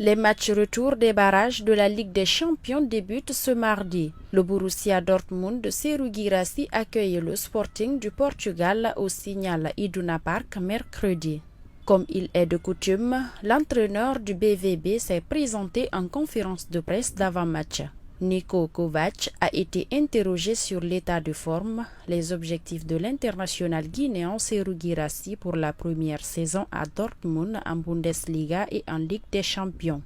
Les matchs retour des barrages de la Ligue des Champions débutent ce mardi. Le Borussia Dortmund de Serhou Guirassy accueille le Sporting du Portugal au Signal Iduna Park mercredi. Comme il est de coutume, l'entraîneur du BVB s'est présenté en conférence de presse d'avant-match. Niko Kovac a été interrogé sur l'état de forme, les objectifs de l'international guinéen Serhou Guirassy pour la première saison à Dortmund en Bundesliga et en Ligue des Champions.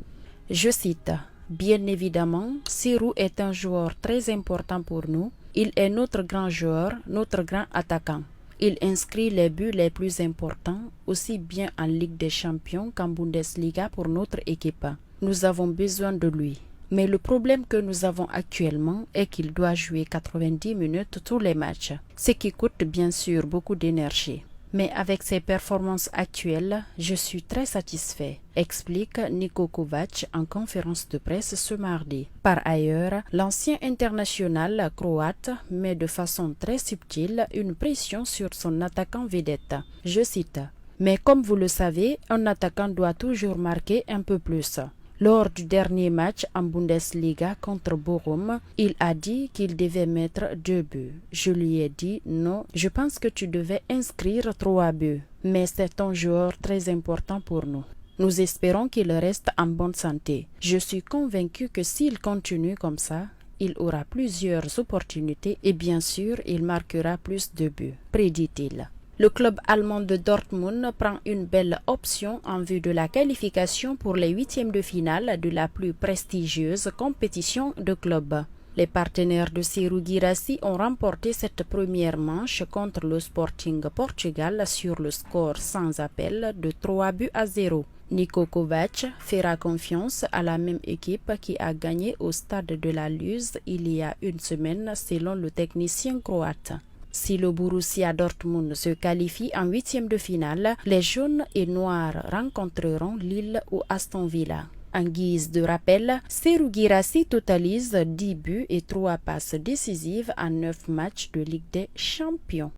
Je cite: « Bien évidemment, Serhou est un joueur très important pour nous. Il est notre grand joueur, notre grand attaquant. Il inscrit les buts les plus importants, aussi bien en Ligue des Champions qu'en Bundesliga pour notre équipe. Nous avons besoin de lui. Mais le problème que nous avons actuellement est qu'il doit jouer 90 minutes tous les matchs, ce qui coûte bien sûr beaucoup d'énergie. Mais avec ses performances actuelles, je suis très satisfait, explique Niko Kovac en conférence de presse ce mardi. Par ailleurs, l'ancien international croate met de façon très subtile une pression sur son attaquant vedette. Je cite: « Mais comme vous le savez, un attaquant doit toujours marquer un peu plus. » Lors du dernier match en Bundesliga contre Bochum, il a dit qu'il devait mettre 2 buts. Je lui ai dit: « Non, je pense que tu devais inscrire 3 buts. Mais c'est un joueur très important pour nous. Nous espérons qu'il reste en bonne santé. Je suis convaincu que s'il continue comme ça, il aura plusieurs opportunités et bien sûr, il marquera plus de buts, prédit-il. » Le club allemand de Dortmund prend une belle option en vue de la qualification pour les huitièmes de finale de la plus prestigieuse compétition de clubs. Les partenaires de Serhou Guirassy ont remporté cette première manche contre le Sporting Portugal sur le score sans appel de 3-0. Niko Kovac fera confiance à la même équipe qui a gagné au stade de la Luz il y a une semaine selon le technicien croate. Si le Borussia Dortmund se qualifie en huitième de finale, les jaunes et noirs rencontreront Lille ou Aston Villa. En guise de rappel, Serhou Guirassy totalise 10 buts et 3 passes décisives en 9 matchs de Ligue des Champions.